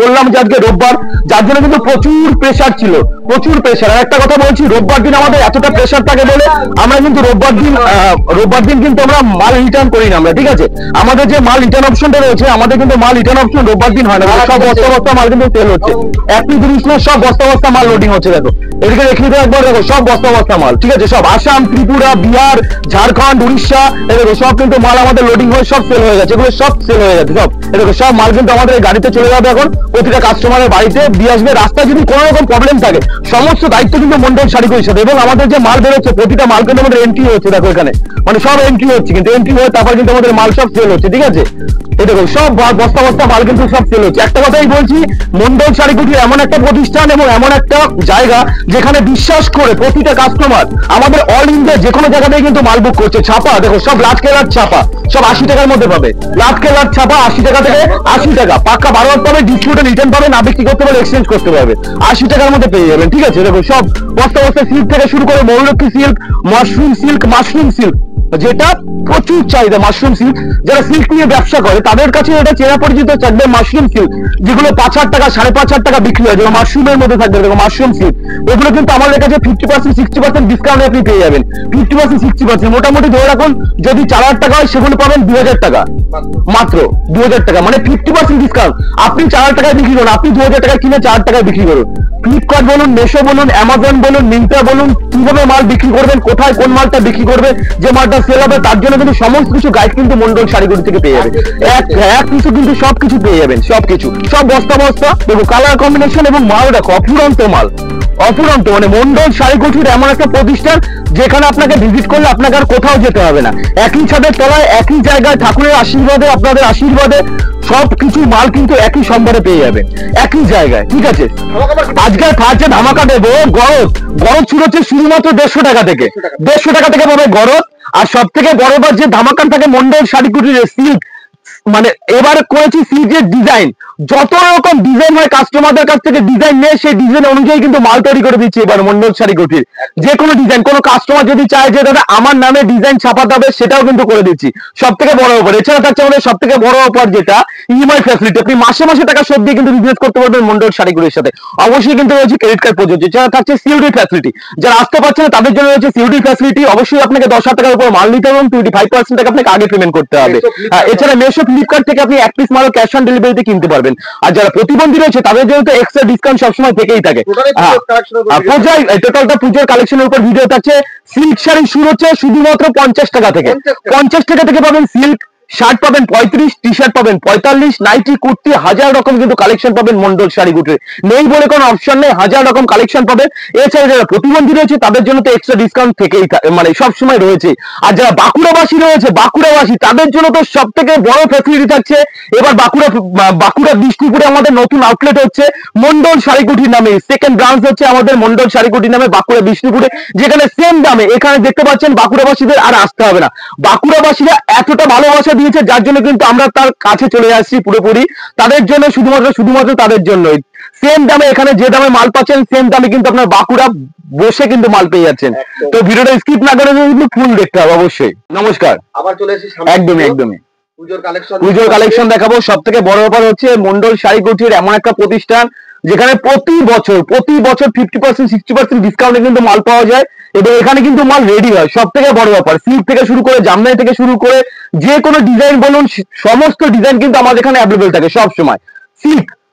বললাম যে আজকে রোববার, যার জন্য কিন্তু প্রচুর প্রেসার ছিল, প্রচুর প্রেসার। আর একটা কথা বলছি, রোববার দিন আমাদের এতটা প্রেসার থাকে বলে আমরা কিন্তু রোববার দিন কিন্তু আমরা মাল রিটার্ন করি না আমরা, ঠিক আছে। আমাদের যে মাল রিটার্ন অপশনটা রয়েছে, আমাদের কিন্তু মাল রিটার্ন অপশন রোববার দিন হয় না, সব বস্তা বস্তা মাল কিন্তু সেল হচ্ছে। 1 মিনিট সব বস্তা বস্তা মাল লোডিং হচ্ছে। দেখো এদিকে দেখি তো একবার, দেখো সব বস্তা বস্তা মাল, ঠিক আছে। সব আসাম, ত্রিপুরা, বিহার, ঝাড়খণ্ড, উড়িষ্যা, দেখো সব কিন্তু মাল আমাদের লোডিং হয়ে সব সেল হয়ে গেছে, এগুলো সব সেল হয়ে গেছে সব। দেখো সব মাল কিন্তু আমাদের গাড়িতে চলে যাবে এখন, প্রতিটা কাস্টমারের বাড়িতে দিয়ে আসবে। রাস্তায় যদি কোনো রকম প্রবলেম থাকে, সমস্ত দায়িত্ব কিন্তু মন্ডল শাড়িগুলির সাথে। এবং আমাদের যে মাল বেরোচ্ছে, প্রতিটা মাল কিন্তু আমাদের এন্ট্রি হচ্ছে, দেখো এখানে মানে সব এন্ট্রি হচ্ছে, কিন্তু এন্ট্রি হয়ে তারপর কিন্তু আমাদের মাল সব সেল হচ্ছে, ঠিক আছে। এই দেখো সব বস্তা বস্তা মাল কিন্তু সব সেল হচ্ছে। একটা কথাই বলছি, মন্ডল শাড়িগুলি এমন একটা প্রতিষ্ঠান এবং এমন একটা জায়গা যেখানে বিশ্বাস করে প্রতিটা কাস্টমার আমাদের অল ইন্ডিয়া যে কোনো জায়গা থেকে কিন্তু মাল বুক করছে। ছাপা দেখো সব লাট কেলার ছাপা, সব 80 টাকার মধ্যে পাবে। লাট কেলার ছাপা 80 টাকা থেকে 80 টাকা পাক্কা 12 হাত পাবে, ডিসপিউটে রিটার্ন পাবে, না বিক্রি করতে পারবে এক্সচেঞ্জ করতে পারবে, 80 টাকার মধ্যে পেয়ে যাবেন, ঠিক আছে। দেখো সব বস্তা বস্তা সিল্ক থেকে শুরু করে ময়ূরক্ষী সিল্ক, মাশরুম সিল্ক যেটা প্রচুর চাহিদা। মাশরুম সিল্ক, যারা সিল্ক নিয়ে ব্যবসা করে তাদের কাছে এটা চেনা পরিচিত থাকবে। মাশরুম সিল্ক যেগুলো 5,000 টাকা 5,500 টাকা বিক্রি হয়, যেগুলো মাশরুমের মধ্যে থাকবে, দেখো মাশরুম সিল্ক, ওগুলো কিন্তু আমাদের কাছে 50% 60% ডিসকাউন্টে আপনি পেয়ে যাবেন। 50% 60% মোটামুটি ধরে রাখুন, যদি 4,000 টাকা হয় সেগুলো পাবেন 2,000 টাকা, মাত্র 2,000 টাকা, মানে 50% ডিসকাউন্ট। আপনি 4,000 টাকায় বিক্রি করুন, আপনি 2,000 টাকায় কিনে 4 টাকায় বিক্রি করুন। ফ্লিপকার্ট বলুন, মেশো বলুন, অ্যামাজন বলুন, মিন্ত্রা বলুন, কিভাবে মাল বিক্রি করবেন, কোথায় কোন মালটা বিক্রি করবে, যে মালটা সেল হবে, তার জন্য কিন্তু সমস্ত কিছু গাইড কিন্তু মন্ডল শাড়িগুলি থেকে পেয়ে যাবেন। এক কিছু কিন্তু সবকিছু পেয়ে যাবেন, সবকিছু সব বস্তা বস্তা। দেখো কালার কম্বিনেশন এবং মাল দেখো অফুরন্ত মাল, অফুরন্ত। মানে মন্ডল শাড়িকুটির এমন একটা প্রতিষ্ঠান যেখানে আপনাকে ভিজিট করলে আপনাকে আর কোথাও যেতে হবে না। একই ছাদের তলায়, একই জায়গায়, ঠাকুরের আশীর্বাদে, আপনাদের আশীর্বাদে সবকিছু মাল কিন্তু একই সম্বরে পেয়ে যাবেন, একই জায়গায়, ঠিক আছে। আজকে থাকছে ধামাকা দেবো গরজ। গরজ শুরু হচ্ছে শুধুমাত্র 150 টাকা থেকে, 150 টাকা থেকে পাবে গরজ। আর সব থেকে বড় বার যে ধামাকান থাকে মন্ডল শাড়িকুটির সিল্ক, মানে এবার করেছি সিল্কের ডিজাইন, যত রকম ডিজাইন হয় কাস্টমারদের কাছ থেকে ডিজাইন নিয়ে সেই ডিজাইন অনুযায়ী কিন্তু মাল তৈরি করে দিচ্ছি এবার মন্ডল শাড়িকুটির। যে কোনো ডিজাইন, কোনো কাস্টমার যদি চায় যে দাদা আমার নামে ডিজাইন ছাপাতে হবে, সেটাও কিন্তু করে দিচ্ছি। সব থেকে বড় অফার, এছাড়া থাকছে আমাদের সব থেকে বড় অফার যেটা ইএমআই ফ্যাসিলিটি। আপনি মাসে মাসে টাকা শোধ দিয়ে কিন্তু বিজনেস করতে পারবেন মন্ডল শাড়িগুলির সাথে। অবশ্যই কিন্তু রয়েছে ক্রেডিট কার্ড প্রযোজ্য। এছাড়া থাকছে সিউডি ফ্যাসিলিটি, যারা আসতে পারছে না তাদের জন্য রয়েছে সিউডি ফ্যাসিলিটি। অবশ্যই আপনাকে 10,000 টাকার উপর মাল নিতে হবে এবং 25% টাকা আপনাকে আগে পেমেন্ট করতে হবে। এছাড়া মেশো, ফ্লিপকার্ট থেকে আপনি 1 পিস মাল ক্যাশ অন ডেলিভারিতে কিনতে পারবেন। আর যারা প্রতিবন্ধী রয়েছে তাদের জন্য তো এক্সট্রা ডিসকাউন্ট সবসময় থেকেই থাকে। টোটালটা পুজোর কালেকশনের উপর ভিডিও থাকছে। সিল্ক শাড়ি শুরু হচ্ছে শুধুমাত্র 50 টাকা থেকে, 50 টাকা থেকে পাবেন সিল্ক শার্ট, পাবেন 35, টি শার্ট পাবেন 45, নাইটি, কুর্তি, হাজার রকম কিন্তু কালেকশন পাবেন মন্ডল শাড়িগুটির। নেই বলে কোনো অপশন নেই, হাজার রকম কালেকশন পাবেন। এছাড়া যারা প্রতিবন্ধী রয়েছে তাদের জন্য তো এক্সট্রা ডিসকাউন্ট থেকেই মানে সবসময় রয়েছে। আর যারা বাঁকুড়াবাসী রয়েছে, বাঁকুড়াবাসী তাদের জন্য তো সব থেকে বড় ফ্যাসিলিটি থাকছে। এবার বাঁকুড়া বিষ্ণুপুরে আমাদের নতুন আউটলেট হচ্ছে মন্ডল শাড়িকুটির নামে। সেকেন্ড ব্রাঞ্চ হচ্ছে আমাদের মন্ডল শাড়িকুটির নামে বাঁকুড়া বিষ্ণুপুরে, যেখানে সেম দামে এখানে দেখতে পাচ্ছেন বাঁকুড়াবাসীদের আর আসতে হবে না। বাঁকুড়াবাসীরা এতটা ভালোবাসা দিয়েছে যার জন্য কিন্তু আমরা তার কাছে চলে আসছি পুরোপুরি। তাদের জন্য শুধুমাত্র তাদের জন্যই সেম দামে, এখানে যে দামে মাল পাচ্ছেন সেম দামে কিন্তু আপনার বাঁকুড়া বসে কিন্তু মাল পেয়ে যাচ্ছেন। তো ভিডিওটা স্কিপ না করে কিন্তু ফুল দেখতে হবে অবশ্যই। নমস্কার, আবার চলে এসেছি একদমই পুজোর কালেকশন দেখাবো। সব থেকে বড় ব্যাপার হচ্ছে মন্ডল শাড়িকুটির এমন একটা প্রতিষ্ঠান যেখানে প্রতি বছর 50% 60% ডিসকাউন্টে কিন্তু মাল পাওয়া যায় এবং এখানে কিন্তু মাল রেডি হয়। সব থেকে বড় ব্যাপার, সিল্ক থেকে শুরু করে, জামদানি থেকে শুরু করে যে কোনো ডিজাইন বলুন, সমস্ত ডিজাইন কিন্তু আমাদের এখানে অ্যাভেলেবেল থাকে সব সময়।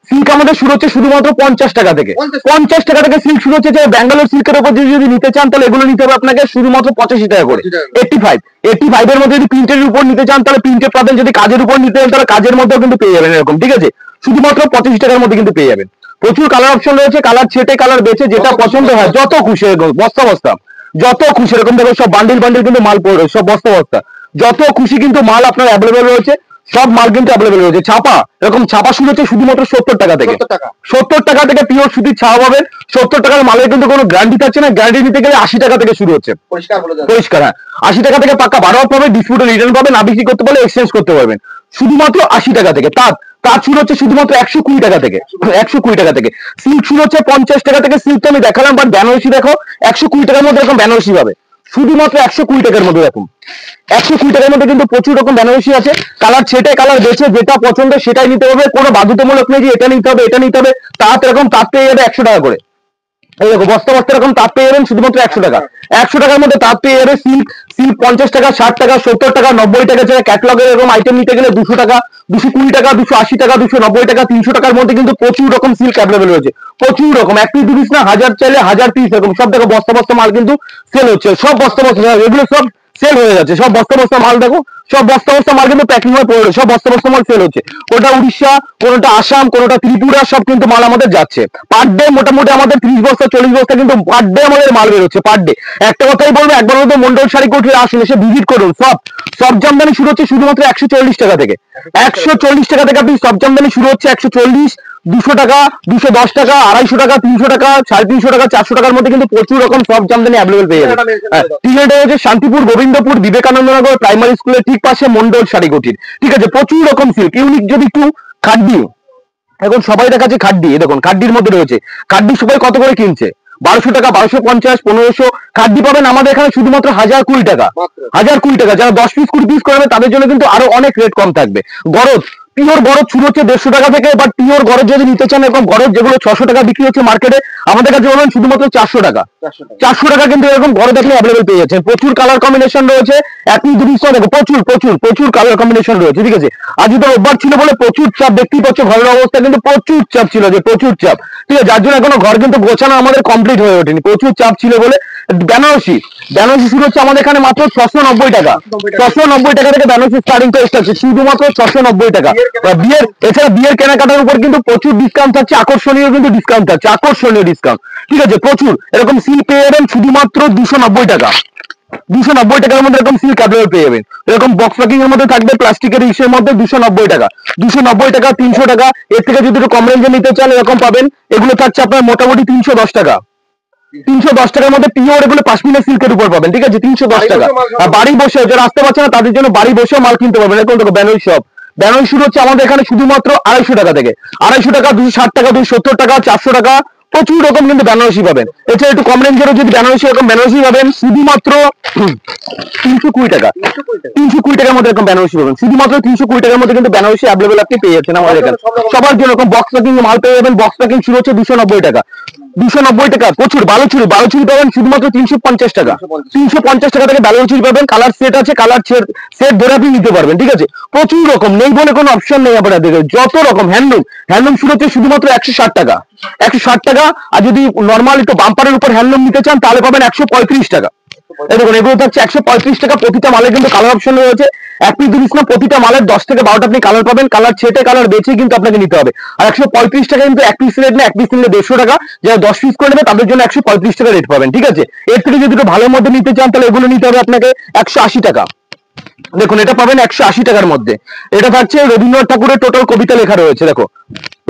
সিল্ক আমাদের শুরু হচ্ছে শুধুমাত্র 50 টাকা থেকে, 50 টাকা থেকে সিল্ক শুরু হচ্ছে। ব্যাঙ্গালোর সিল্কের উপর যদি নিতে চান তাহলে এগুলো নিতে হবে আপনাকে শুধুমাত্র 85 টাকা করে। 85 এর মধ্যে যদি প্রিন্টের উপর নিতে চান তাহলে প্রিন্টের পাবেন, যদি কাজের উপর নিতে চান তাহলে কাজের মধ্যেও কিন্তু পেয়ে যাবেন এরকম, ঠিক আছে। শুধুমাত্র 85 টাকার মধ্যে কিন্তু পেয়ে যাবেন। প্রচুর কালার অপশন রয়েছে, কালার ছেটে কালার বেছে যেটা পছন্দ হয়, যত খুশি বস্তা বস্তা, যত খুশি এরকম দেখো সব বান্ডিল কিন্তু মাল পড়ে, সব বস্তা বস্তা, যত খুশি কিন্তু মাল আপনার অ্যাভেলেবেল রয়েছে। সব মাল কিন্তু অ্যাভেলেবেল রয়েছে। ছাপা এরকম ছাপা শুরু হচ্ছে শুধুমাত্র 70 টাকা থেকে, 70 টাকা থেকে পিওর সুতির ছাপা পাবেন। 70 টাকার মালের কিন্তু কোনো গ্যারান্টি থাকছে না, গ্যারান্টি নিতে গেলে 80 টাকা থেকে শুরু হচ্ছে, পরিষ্কার। হ্যাঁ, 80 টাকা থেকে পাক্কা 12 পাবে, ডিসপিউটে রিটার্ন পাবেন, না বিক্রি করতে পারলে এক্সচেঞ্জ করতে পারবেন শুধুমাত্র 80 টাকা থেকে। তার শুরু হচ্ছে শুধুমাত্র 120 টাকা থেকে, 120 টাকা থেকে। সিল্ক শুরু হচ্ছে 50 টাকা থেকে। সিল্ক তো আমি দেখালাম, বাট বেনারসি দেখো 120 টাকার মধ্যে এরকম বেনারসি পাবে। শুধুমাত্র 120 টাকার মধ্যে। দেখুন 120 টাকার মধ্যে কিন্তু প্রচুর রকম বেনারসি আছে, কালার ছেটে কালার বেছে যেটা পছন্দ সেটাই নিতে হবে, কোনো বাধ্যতামূলক নেই যে এটা নিতে হবে এটা নিতে হবে। তাঁত এরকম তাঁত পেয়ে যাবে 100 টাকা করে, এই দেখো বস্তা বস্তা এরকম তাঁত পেয়ে যাবেন শুধুমাত্র 100 টাকা। 100 টাকার মধ্যে তাঁত পেয়ে যাবে। সিল্ক সিল্ক 50 টাকা, 60 টাকা, 70 টাকা, 90 টাকা। যারা ক্যাটলগের এরকম আইটেম নিতে গেলে 200 টাকা, 220 টাকা, 280 টাকা, 290 টাকা, 300 টাকার মধ্যে কিন্তু প্রচুর রকম সিল্ক অ্যাভেলেবেল রয়েছে, প্রচুর রকম। এক পিস 2 পিস না, 1000 চাইলে 1000 পিস এরকম সব দেখো বস্তা বস্তা মাল কিন্তু সেল হচ্ছে, সব বস্তা বস্তা, এগুলো সব সেল হয়ে যাচ্ছে, সব বস্তা বস্তা মাল দেখো, সব বস্তা বস্তা মাল কিন্তু প্যাকিং হয়ে পড়ে, সব বস্তা বস্তা মাল সেল হচ্ছে। কোনটা উড়িষ্যা, কোনটা আসাম, কোনটা ত্রিপুরা, সব কিন্তু মাল আমাদের যাচ্ছে। পার ডে মোটামুটি আমাদের 30 বস্তা 40 বস্তা কিন্তু পার ডে আমাদের মাল বেরোচ্ছে, পার ডে। একটা কথাই বলবো, একবার মতো মন্ডল শাড়ি কোঠি আসুন, এসে ভিজিট করুন। সব সব জামদানি শুরু হচ্ছে শুধুমাত্র 140 টাকা থেকে। 140 টাকা থেকে আপনি সব জামদানি শুরু হচ্ছে 140, 200 টাকা, 210 টাকা, 250 টাকা, 300 টাকা, 350 টাকা, 400 টাকার মধ্যে কিন্তু প্রচুর রকম সব জামদানি অ্যাভেলেবেল পেয়ে যাবেন। ঠিকানাটা হচ্ছে শান্তিপুর গোবিন্দপুর বিবেকানন্দনগর প্রাইমারি স্কুলের ঠিক পাশে মন্ডল শাড়ি কুটির। ঠিক আছে, প্রচুর রকম সিল্ক ইউনিক। যদি একটু খাড্ডি, এখন সবাই দেখাচ্ছে খাড্ডি, দেখুন খাড্ডির মধ্যে রয়েছে। খাড্ডি সবাই কত করে কিনছে? 1200 টাকা, 1250, 1500। খাড্ডি পাবেন আমাদের এখানে শুধুমাত্র 1020 টাকা, 1020 টাকা। যারা 10 পিস 20 পিস করবে তাদের জন্য কিন্তু আরো অনেক রেট কম থাকবে। গরজ পিওর গরজ শুরু হচ্ছে 150 টাকা থেকে, বাট পিওর গরজ যদি নিতে চান এরকম গরজ যেগুলো 600 টাকা বিক্রি হচ্ছে মার্কেটে, আমাদের কাছে বলবেন শুধুমাত্র 400 টাকা। 400 টাকা কিন্তু এরকম গরজ আপনি অ্যাভেলেবেল পেয়ে যাচ্ছেন। প্রচুর কালার কম্বিনেশন রয়েছে, আপনি দুই দেখো প্রচুর প্রচুর প্রচুর কালার কম্বিনেশন রয়েছে। ঠিক আছে, আজ তো রোববার ছিল বলে প্রচুর চাপ, দেখতেই পাচ্ছ ঘরের অবস্থা কিন্তু প্রচুর চাপ ছিল, যে প্রচুর চাপ। ঠিক আছে, যার জন্য এখনো ঘর কিন্তু গোছানো আমাদের কমপ্লিট হয়ে ওঠেনি, প্রচুর চাপ ছিল বলে। বেনারসি বেনারসি শুরু হচ্ছে আমাদের এখানে মাত্র 690 টাকা, 690 টাকা থেকে বেনারসি স্টার্টিং প্রাইস থাকছে শুধুমাত্র 690 টাকা। বিয়ের এছাড়া বিয়ের কেনাকাটার উপর কিন্তু প্রচুর ডিসকাউন্ট থাকছে, আকর্ষণীয় কিন্তু ডিসকাউন্ট থাকছে, আকর্ষণীয় ডিসকাউন্ট। ঠিক আছে, প্রচুর এরকম সিল পেয়ে যাবেন শুধুমাত্র 290 টাকা, 290 টাকার মধ্যে এরকম সিল্ক অ্যাভেলেবল পেয়ে যাবেন। এরকম বক্স প্যাকিং এর মধ্যে থাকবে, প্লাস্টিকের ইসের মধ্যে 290 টাকা, 290 টাকা, 300 টাকা। এর থেকে যদি একটু কম রেঞ্জে নিতে চান এরকম পাবেন। এগুলো থাকছে আপনার মোটামুটি 310 টাকা, 310 টাকার মধ্যে পিওর এগুলো পাশমিনা সিল্কের উপর পাবেন। ঠিক আছে, 310 টাকা। আর বাড়ি বসে যারা আসতে পারছে না তাদের জন্য বাড়ি বসে মাল কিনতে পারবেন। এরকম দেখো ব্যানার শপ, ব্যানার শুরু হচ্ছে আমাদের এখানে শুধুমাত্র 250 টাকা থেকে, 250 টাকা, 260 টাকা, 270 টাকা, 400 টাকা। প্রচুর রকম কিন্তু বেনারসি পাবেন। এছাড়া একটু কম রেঞ্জেরও যদি বেনারসি এরকম বেনারসি পাবেন শুধুমাত্র 320 টাকা, 320 টাকার মধ্যে এরকম বেনারসি পাবেন শুধুমাত্র 320 টাকার মধ্যে কিন্তু বেনারসি অ্যাভেলেবল আপনি পেয়ে যাচ্ছেন আমাদের এখানে। সবার জন্য এরকম বক্স প্যাকিং মাল পেয়ে যাবেন। বক্স প্যাকিং শুরু হচ্ছে 290 টাকা, 290 টাকা। প্রচুর বালুচুরি, বালুচুরি পাবেন শুধুমাত্র 350 টাকা, 350 টাকা থেকে বালুচুরি পাবেন। কালার সেট আছে, কালার সেট ধরে আপনি নিতে পারবেন। ঠিক আছে, প্রচুর রকম, নেই বলে কোনো অপশন নেই আপনাদের, যত রকম। হ্যান্ডলুম, হ্যান্ডলুম শুরু হচ্ছে শুধুমাত্র 160 টাকা, 160 টাকা। আর যদি নর্মাল একটু বাম্পারের উপর হ্যান্ডলুম নিতে চান তাহলে পাবেন 135 টাকা। দেখুন এগুলো হচ্ছে 135 টাকা। প্রতিটা মালে কিন্তু কালার অপশন রয়েছে, এক পিস 2 পিস না, প্রতিটা মালের 10 থেকে 12টা আপনি কালার পাবেন। কালার ছেটে কালার বেছে কিন্তু আপনাকে নিতে হবে। আর 135 টাকা কিন্তু এক পিস রেট না, এক পিস নিলে 150 টাকা। যারা 10 পিস করে নেবে তাদের জন্য 135 টাকা রেট পাবেন। ঠিক আছে, এর থেকে যদি একটু ভালোর মধ্যে নিতে চান তাহলে এগুলো নিতে হবে আপনাকে 180 টাকা। দেখুন এটা পাবেন 180 টাকার মধ্যে। এটা থাকছে রবীন্দ্রনাথ ঠাকুরের টোটাল কবিতা লেখা রয়েছে। দেখো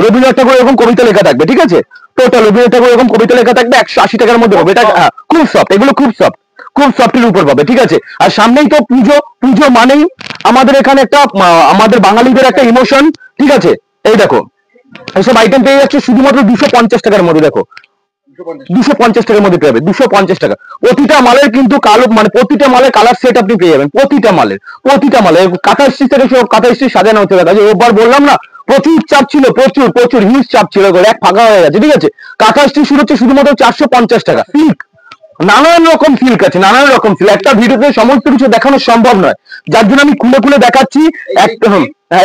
রবীন্দ্রনাথ ঠাকুর এরকম কবিতা লেখা থাকবে। ঠিক আছে, টোটাল রবীন্দ্রনাথ ঠাকুর এরকম কবিতা লেখা থাকবে, 180 টাকার মধ্যে হবে। এটা খুব সফট, এগুলো খুব সফট, খুব সফটের উপর পাবে। ঠিক আছে, আর সামনেই তো পুজো, পুজো মানেই আমাদের এখানে একটা আমাদের বাঙালিদের একটা ইমোশন। ঠিক আছে, এই দেখো এইসব আইটেম পেয়ে যাচ্ছে শুধুমাত্র 250 টাকার মধ্যে। দেখো 250 টাকার মধ্যে পেয়ে যাবে, 250 টাকা। প্রতিটা মালের কিন্তু কালো মানে প্রতিটা মালের কালার সেট আপনি পেয়ে যাবেন, প্রতিটা মালের কাঁথা স্টিচ থেকে সব কাঁথা স্টিচ সাজানো হচ্ছে। দেখা যায় ওবার বললাম না প্রচুর চাপ ছিল, প্রচুর প্রচুর হিউজ চাপ ছিল, এক ফাঁকা হয়ে গেছে। ঠিক আছে, কাঁথা স্টিচ শুরু হচ্ছে শুধুমাত্র 450 টাকা। সিল্ক নানান রকম সিল্ক আছে, নানান রকম সিল্ক, একটা ভিডিওতে সমস্ত কিছু দেখানো সম্ভব নয়, যার জন্য আমি খুলে খুলে দেখাচ্ছি।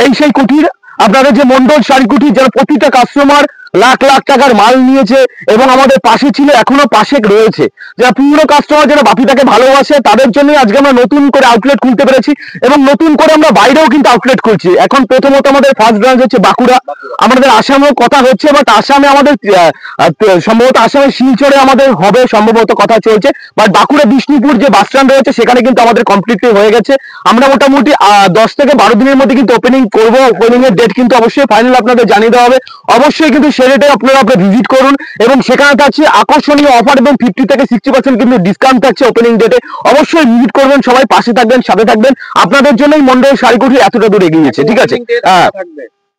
এই সেই কুটির, আপনাদের যে মন্ডল শাড়ি কুটির, যারা প্রতিটা কাস্টমার লাখ লাখ টাকার মাল নিয়েছে এবং আমাদের পাশে ছিল, এখনো পাশে রয়েছে। যারা পুরো কাস্টমার, যারা বাপিটাকে ভালোবাসে, তাদের জন্য আজকে আমরা নতুন করে আউটলেট খুলতে পেরেছি এবং নতুন করে আমরা বাইরেও কিন্তু আউটলেট খুলছি। এখন প্রথমত আমাদের ফার্স্ট ব্রাঞ্চ হচ্ছে বাঁকুড়া, আমাদের আসামেও কথা হচ্ছে, বাট আসামে আমাদের সম্ভবত আসামের শিলচরে আমাদের হবে সম্ভবত কথা চলছে, বাট বাঁকুড়া বিষ্ণুপুর যে বাস স্ট্যান্ড রয়েছে সেখানে কিন্তু আমাদের কমপ্লিটলি হয়ে গেছে। আমরা মোটামুটি 10 থেকে 12 দিনের মধ্যে কিন্তু ওপেনিং করবো। ওপেনিং এর ডেট কিন্তু অবশ্যই ফাইনাল আপনাদের জানিয়ে দেওয়া হবে। অবশ্যই কিন্তু সেটা আপনারা ভিজিট করুন এবং সেখানে থাকছে আকর্ষণীয় অফার এবং 50 থেকে 60% কিন্তু ডিসকাউন্ট থাকছে ওপেনিং ডেটে। অবশ্যই ভিজিট করবেন, সবাই পাশে থাকবেন, সাথে থাকবেন। আপনাদের জন্যই মন্ডল শাড়ি কুটির এতটা দূর এগিয়ে গেছে। ঠিক আছে,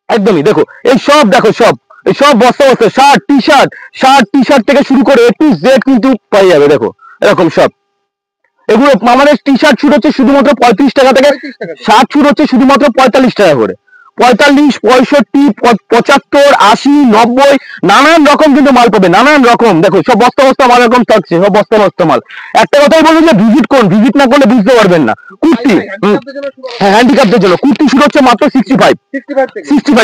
একদমই। দেখো এই সব, দেখো সব এই সব বস্তা বস্তা শার্ট টি শার্ট থেকে শুরু করে A to Z কিন্তু পাই যাবে। দেখো এরকম সব এগুলো আমাদের টি শার্ট শুট হচ্ছে শুধুমাত্র 35 টাকা থেকে, শার্ট শুট হচ্ছে শুধুমাত্র 45 টাকা করে। 45, 65, 75, 80, 90 নানান রকম কিন্তু মাল পাবে, নানান রকম। দেখো সব বস্তা বস্তা মাল এরকম থাকছে, সব বস্তা বস্তা মাল। একটা কথাই বলবো যে ভিজিট করুন, ভিজিট না করলে বুঝতে পারবেন না। কুর্তি, হ্যাঁ হ্যান্ডিক্যাপদের জন্য কুর্তি শুরু হচ্ছে মাত্র 65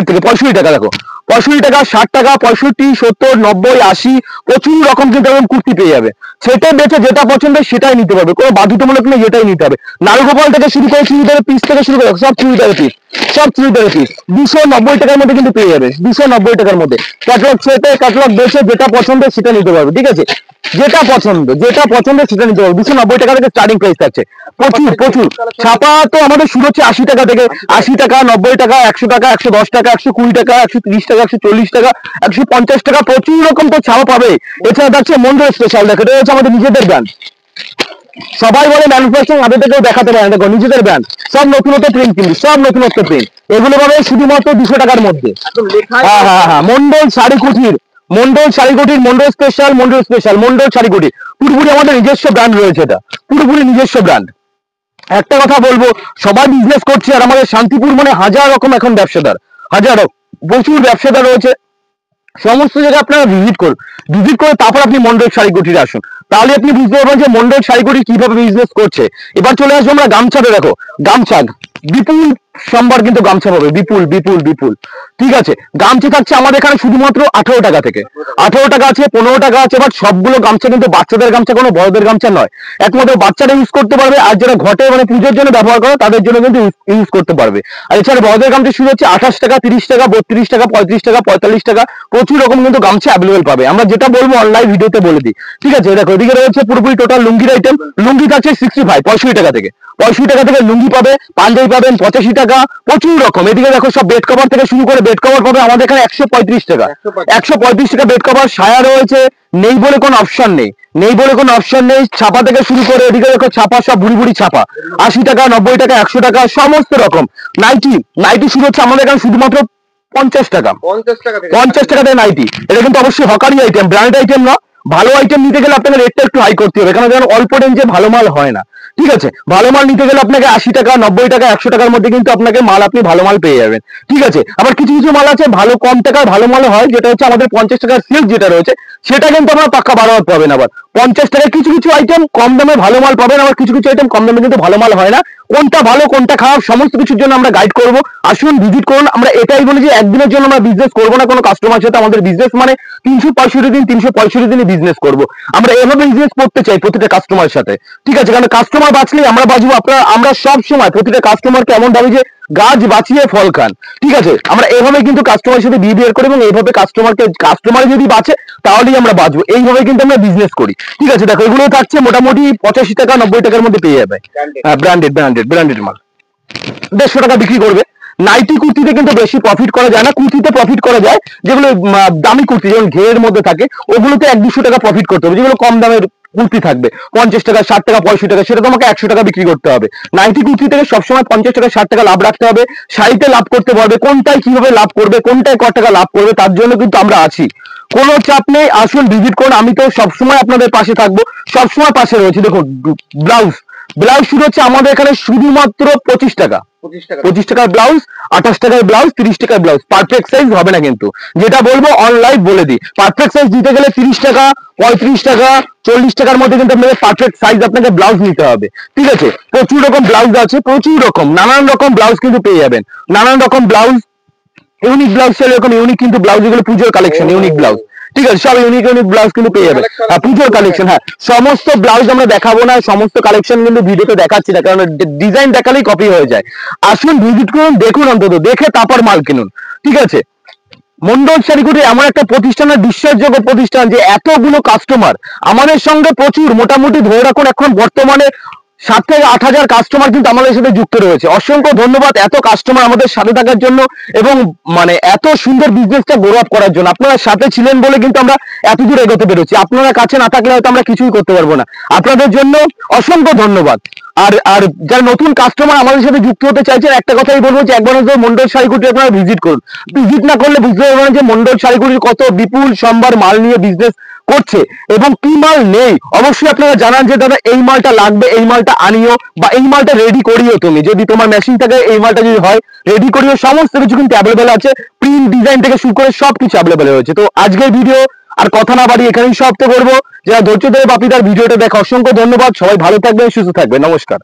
থেকে 65 টাকা। দেখো 65 টাকা, 60 টাকা, 65, 70, 90, 80 প্রচুর রকম কিন্তু এরকম কুর্তি পেয়ে যাবে। সেটাই বেছে যেটা পছন্দ সেটাই নিতে পারবে, কোনো বাধ্যতামূলক নেই, যেটাই নিতে হবে। নারুগোপাল থেকে শুরু করে চুড়িদারের পিস থেকে শুরু করে সব চুড়িদারের পিস, সব চুড়িদারের পিস 290 টাকার মধ্যে কিন্তু পেয়ে যাবে, 290 টাকার মধ্যে। ক্যাটালগ সেটে ক্যাটালগ বেছে যেটা পছন্দ সেটা নিতে পারবে, ঠিক আছে? যেটা পছন্দ সেটা নিতে পারবে। 290 টাকা থেকে স্টার্টিং প্রাইস থাকছে। প্রচুর প্রচুর ছাপা তো আমাদের শুরু হচ্ছে 80 টাকা থেকে, 80 টাকা, 90 টাকা, 100 টাকা, 110 টাকা, 120 টাকা, 130 টাকা, 140 টাকা, 150 টাকা, প্রচুর রকম তো ছাপা পাবে। এছাড়া থাকছে মন্ডল স্পেশাল, দেখো এটা হচ্ছে আমাদের নিজেদের ব্র্যান্ড। সবাই বলে ম্যানুফ্যাকচারিং হাতে থেকেও দেখাতে পারে, দেখো নিজেদের ব্র্যান্ড, সব নতুনত্ব প্রিন্ট, কিন্তু সব নতুনত্ব প্রিন্ট। এগুলো পাবে শুধুমাত্র 200 টাকার মধ্যে। হ্যাঁ হ্যাঁ হ্যাঁ, মন্ডল শাড়ি কুটির, মন্ডল শাড়ি কুটির, মন্ডল স্পেশাল, মন্ডল স্পেশাল, মন্ডল শাড়ি কুটির পুরোপুরি আমাদের নিজস্ব ব্র্যান্ড রয়েছে, এটা পুরোপুরি নিজস্ব ব্র্যান্ড। একটা কথা বলবো, সবাই বিজনেস করছে, আর আমাদের শান্তিপুর মানে হাজার রকম এখন ব্যবসাদার, হাজার প্রচুর ব্যবসাদার রয়েছে। সমস্ত জায়গায় আপনারা ভিজিট করুন, ভিজিট করে তারপর আপনি মন্ডল শাড়ি কুটিরে আসুন, তাহলে আপনি বুঝতে পারবেন যে মন্ডল শাড়ি কুটির কিভাবে বিজনেস করছে। এবার চলে আসবো আমরা গামছাতে। দেখো গামছা বিপুল সম্ভার কিন্তু গামছা পাবে, বিপুল বিপুল বিপুল, ঠিক আছে? গামছা থাকছে আমাদের এখানে শুধুমাত্র 18 টাকা থেকে, 18 টাকা আছে, 15 টাকা আছে। বাট সবগুলো গামছা কিন্তু বাচ্চাদের গামছা, কোনো বড়দের গামছা নয়। একমাত্র বাচ্চারা ইউজ করতে পারবে, আর যারা ঘটে মানে পুজোর জন্য ব্যবহার করে তাদের জন্য কিন্তু ইউজ করতে পারবে। আর এছাড়া বড়দের গামছা শুরু হচ্ছে 28 টাকা, 30 টাকা, 32 টাকা, 35 টাকা, 45 টাকা, প্রচুর রকম কিন্তু গামছা অ্যাভেলেবেল পাবে। আমরা যেটা বলবো অনলাইন ভিডিওতে বলে দিই, ঠিক আছে? দেখো এদিকে রয়েছে পুরোপুরি টোটাল লুঙ্গির আইটেম। লুঙ্গি থাকছে 65 টাকা থেকে, 65 টাকা থেকে লুঙ্গি পাবে, পাঞ্জাবি পাবেন 85 টাকা, প্রচুর রকম। এদিকে দেখো সব বেড কভার থেকে শুরু করে, বেড কভার পাবে আমাদের এখানে 135 টাকা, 135 টাকা বেড কভার। সায়া রয়েছে, নেই বলে কোনো অপশন নেই, নেই বলে কোনো অপশন নেই। ছাপা থেকে শুরু করে এদিকে দেখো ছাপা, সব ভুড়ি ভুড়ি ছাপা 80 টাকা, 90 টাকা, 100 টাকা, সমস্ত রকম। নাইটি, নাইটি শুরু হচ্ছে আমাদের এখানে শুধুমাত্র 50 টাকা, 50 টাকা থেকে নাইটি। এটা কিন্তু অবশ্যই হকারি আইটেম, ব্র্যান্ড আইটেম না। ভালো আইটেম নিতে গেলে আপনাকে রেটটা একটু হাই করতে হবে, কারণ যেন অল্প রেঞ্জে ভালো মাল হয় না, ঠিক আছে? ভালো মাল নিতে গেলে আপনাকে 80 টাকা, 90 টাকা, 100 টাকার মধ্যে কিন্তু আপনাকে মাল, আপনি ভালো মাল পেয়ে যাবেন, ঠিক আছে? আবার কিছু কিছু মাল আছে ভালো কম টাকার ভালো মাল হয়, যেটা হচ্ছে আমাদের 50 টাকার সিল্ক যেটা রয়েছে, সেটা কিন্তু আমরা পাক্কা 12 পাবেন। আবার 50 টাকায় কিছু কিছু আইটেম কম দামে ভালো মাল পাবেন, আবার কিছু কিছু আইটেম কম দামে কিন্তু ভালো মাল হয় না। কোনটা ভালো কোনটা খারাপ সমস্ত কিছুর জন্য আমরা গাইড করব। আসুন ভিজিট করুন। আমরা এটাই বলি যে একদিনের জন্য আমরা বিজনেস করবো না কোনো কাস্টমার সাথে। আমাদের বিজনেস মানে 365 দিন, 365 দিনই বিজনেস করব। আমরা এভাবে বিজনেস করতে চাই প্রতিটা কাস্টমারের সাথে, ঠিক আছে? কারণ কাস্টমার বাঁচলেই আমরা বাঁচবো। আমরা সব সময় প্রতিটা কাস্টমারকে এমন ভাবি যে গাছ বাঁচিয়ে ফল খান, ঠিক আছে? আমরা এভাবে কিন্তু কাস্টমারের সাথে বিহেভিয়ার করি, এবং এইভাবে কাস্টমার যদি বাঁচে তাহলেই আমরা বাঁচবো। এইভাবে কিন্তু আমরা বিজনেস করি, ঠিক আছে? দেখো এগুলো থাকছে মোটামুটি 85 টাকা, 90 টাকার মধ্যে পেয়ে যাবে। হ্যাঁ, ব্র্যান্ডেড ব্র্যান্ডেড ব্র্যান্ডেড মাল 150 টাকা বিক্রি করবে। নাইটি কুর্তিতে কিন্তু বেশি প্রফিট করা যায় না, কুর্তিতে প্রফিট করা যায় যেগুলো দামি কুর্তি, যেমন ঘেরের মধ্যে থাকে, ওগুলোতে 100-200 টাকা প্রফিট করতে হবে। যেগুলো কম দামের কুর্তি থাকবে 50 টাকা, 60 টাকা, 65 টাকা, সেটা তোমাকে 100 টাকা বিক্রি করতে হবে। নাইটি কুর্তি থেকে সবসময় 50 টাকা, 60 টাকা লাভ রাখতে হবে। শাড়িতে লাভ করতে পারবে, কোনটায় কিভাবে লাভ করবে, কোনটায় কত টাকা লাভ করবে, তার জন্য কিন্তু আমরা আছি। কোনো চাপ নেই, আসুন ভিজিট করুন। আমি তো সবসময় আপনাদের পাশে থাকবো, সবসময় পাশে রয়েছি। দেখুন ব্লাউজ, ব্লাউজ শুরু হচ্ছে আমাদের এখানে শুধুমাত্র 25 টাকা, 25 টাকার ব্লাউজ, 28 টাকার ব্লাউজ, 30 টাকার ব্লাউজ। পারফেক্ট সাইজ হবে না কিন্তু, যেটা বলবো অনলাইন বলে দিই। পারফেক্ট সাইজ দিতে গেলে 30 টাকা, 35 টাকা, 40 টাকার মধ্যে কিন্তু আপনাকে পারফেক্ট সাইজ আপনাকে ব্লাউজ নিতে হবে, ঠিক আছে? প্রচুর রকম ব্লাউজ আছে, প্রচুর রকম নানান রকম ব্লাউজ কিন্তু পেয়ে যাবেন, নানান রকম ব্লাউজ। ইউনিক ব্লাউজ চাইলে এরকম ইউনিক কিন্তু ব্লাউজ, এগুলো পুজোর কালেকশন, ইউনিক ব্লাউজ, ঠিক আছে? সব ইউনিক ইউনিক ব্লাউজ কিন্তু পেয়ে যাবেন, পুজোর কালেকশন। হ্যাঁ, সমস্ত ব্লাউজ আমরা দেখাবো না, সমস্ত কালেকশন কিন্তু ভিডিওতে দেখাচ্ছি না, কারণ ডিজাইন দেখালেই কপি হয়ে যায়। আসুন ভিজিট করুন, দেখুন, অন্তত দেখে তারপর মাল কিনুন, ঠিক আছে? মন্ডল শাড়িকুটি এমন একটা প্রতিষ্ঠানের বিশ্বাসযোগ্য প্রতিষ্ঠান যে এতগুলো কাস্টমার আমাদের সঙ্গে প্রচুর, মোটামুটি ধরে রাখুন এখন বর্তমানে 7 থেকে 8,000 কাস্টমার কিন্তু আমাদের সাথে যুক্ত রয়েছে। অসংখ্য ধন্যবাদ এত কাস্টমার আমাদের সাথে থাকার জন্য, এবং মানে এত সুন্দর বিজনেসটা গ্রো আপ করার জন্য। আপনারা সাথে ছিলেন বলে কিন্তু আমরা এত দূর এগোতে পেরেছি। আপনারা কাছে না থাকলে হয়তো আমরা কিছুই করতে পারবো না। আপনাদের জন্য অসংখ্য ধন্যবাদ। আর আর যারা নতুন কাস্টমার আমাদের সাথে যুক্ত হতে চাইছেন, একটা কথাই বলবো যে একবার হয়তো মন্ডল শাড়িকুটি আপনারা ভিজিট করুন। ভিজিট না করলে বুঝতে পারবেন যে মন্ডল শাড়িকুটির কত বিপুল সম্ভার মাল নিয়ে বিজনেস করছে এবং কি মাল নেই অবশ্যই আপনারা জানান যে দাদা এই মালটা লাগবে, এই মালটা আনিও বা এই মালটা রেডি করিও। তুমি যদি তোমার মেশিন থেকে এই মালটা যদি হয় রেডি করিও, সমস্ত কিছু কিন্তু অ্যাভেলেবেল আছে, প্রিন্ট ডিজাইন থেকে শুরু করে সবকিছু অ্যাভেলেবেল হয়েছে। তো আজকের ভিডিও আর কথা না বাড়ি এখানেই সমাপ্ত করবো। যারা ধৈর্য ধরে বাপিদার ভিডিওটা দেখা অসংখ্য ধন্যবাদ। সবাই ভালো থাকবেন, সুস্থ থাকবেন, নমস্কার।